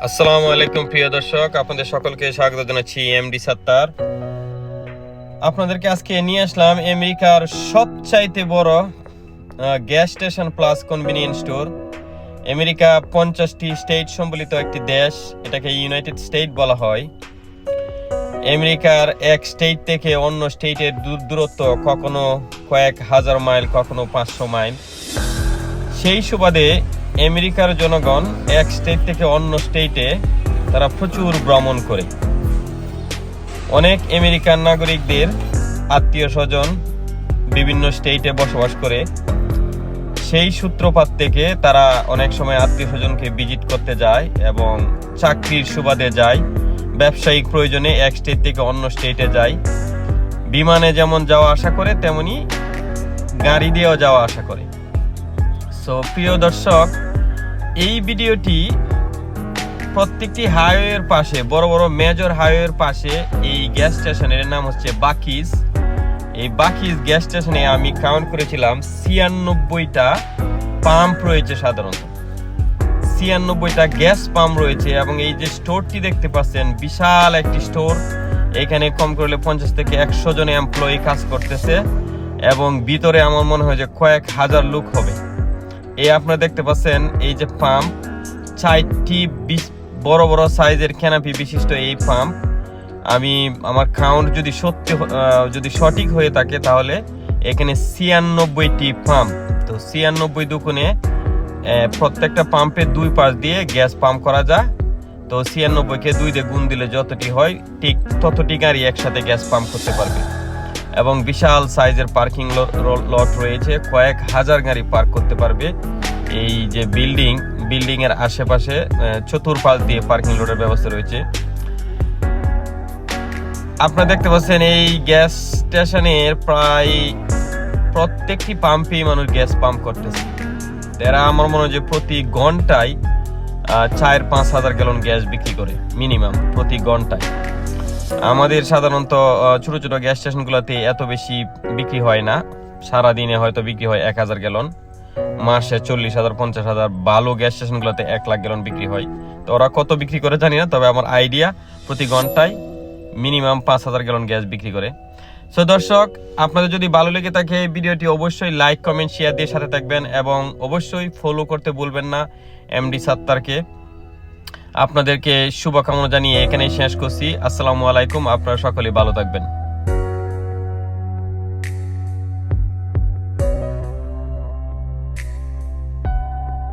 আসসালামু আলাইকুম প্রিয় দর্শক, আপনাদের সকলকে স্বাগত জানাচ্ছি এমডি সাত্তার। আপনাদেরকে আজকে নিয়ে আসলাম আমেরিকার সবচাইতে বড় gas station plus convenience store. America 50টি স্টেট সম্বলিত একটি দেশ, এটাকে ইউনাইটেড স্টেট বলা হয়। আমেরিকার এক স্টেট থেকে অন্য স্টেটের দূরত্ব কখনো কয়েক হাজার মাইল, কখনো 500 মাইল। সেই সুবাদে আমেরিকার জনগণ এক স্টেট থেকে অন্য স্টেটে তারা প্রচুর ভ্রমণ করে। অনেক আমেরিকান নাগরিকদের আত্মীয় স্বজন বিভিন্ন স্টেটে বসবাস করে। সেই সূত্রপাত থেকে তারা অনেক সময় আত্মীয় স্বজনকে ভিজিট করতে যায় এবং চাকরির সুবাদে যায়, ব্যবসায়িক প্রয়োজনে এক স্টেট থেকে অন্য স্টেটে যায়। বিমানে যেমন যাওয়া আসা করে তেমনি গাড়ি দিয়েও যাওয়া আসা করে। সো প্রিয় দর্শক, এই ভিডিওটি প্রত্যেকটি হাইওয়ের পাশে, বড় বড় মেজর হাইওয়ের পাশে এই গ্যাস স্টেশনের নাম হচ্ছে বাকিজ। এই বাকিজ গ্যাস স্টেশনে আমি কাউন্ট করেছিলাম 96টা পাম্প রয়েছে। সাধারণত 96টা গ্যাস পাম্প রয়েছে এবং এই যে স্টোরটি দেখতে পাচ্ছেন, বিশাল একটি স্টোর। এখানে কম করলে 50 থেকে 100 জন এমপ্লয়ি কাজ করতেছে এবং ভিতরে আমার মনে হয় যে কয়েক হাজার লোক হবে। এই আপনারা দেখতে পাচ্ছেন এই যে পাম্প, 4টি বড় বড় সাইজের ক্যানাপি বিশিষ্ট এই পাম্প। আমি আমার কাউন্ট যদি সঠিক হয়ে থাকে তাহলে এখানে 96টি পাম্প। তো 96 দুগুণে প্রত্যেকটা পাম্পের 2 পাশ দিয়ে গ্যাস পাম্প করা যায়। তো 96কে 2 দিয়ে গুণ দিলে যতটি হয় ঠিক ততটি গাড়ি একসাথে গ্যাস পাম্প করতে পারবে এবং বিশাল সাইজের পার্কিং লট রয়েছে, কয়েক হাজার গাড়ি পার্ক করতে পারবে। এই যে বিল্ডিং এর আশেপাশে চতুর্পাশ দিয়ে পার্কিং লটের ব্যবস্থা রয়েছে। আপনারা দেখতে পাচ্ছেন এই গ্যাস স্টেশনের প্রায় প্রত্যেকটি পাম্পেই মানুষ গ্যাস পাম্প করতেছে। এরা আমার মনে হয় যে প্রতি ঘন্টায় 4-5 হাজার গ্যালন গ্যাস বিক্রি করে মিনিমাম প্রতি ঘন্টায়। আমাদের সাধারণত ছোট ছোট গ্যাস স্টেশনগুলোতে এত বেশি বিক্রি হয় না। সারাদিনে হয়তো বিক্রি হয় 1000 গ্যালন, মাসে 40,000 50,000। ভালো গ্যাস স্টেশনগুলোতে 1 লাখ গ্যালন বিক্রি হয়। তো ওরা কত বিক্রি করে জানি না, তবে আমার আইডিয়া প্রতি ঘন্টায় মিনিমাম 5000 গ্যালন গ্যাস বিক্রি করে। সো দর্শক, আপনাদের যদি ভালো লেগে থাকে ভিডিওটি অবশ্যই লাইক, কমেন্ট, শেয়ার দিয়ে সাথে থাকবেন এবং অবশ্যই ফলো করতে ভুলবেন না এমডি সাত্তারকে। আপনাদেরকে শুভকামনা জানিয়ে এখানেই শেষ করছি। আসসালামু আলাইকুম, আপনারা সকলেই ভালো থাকবেন।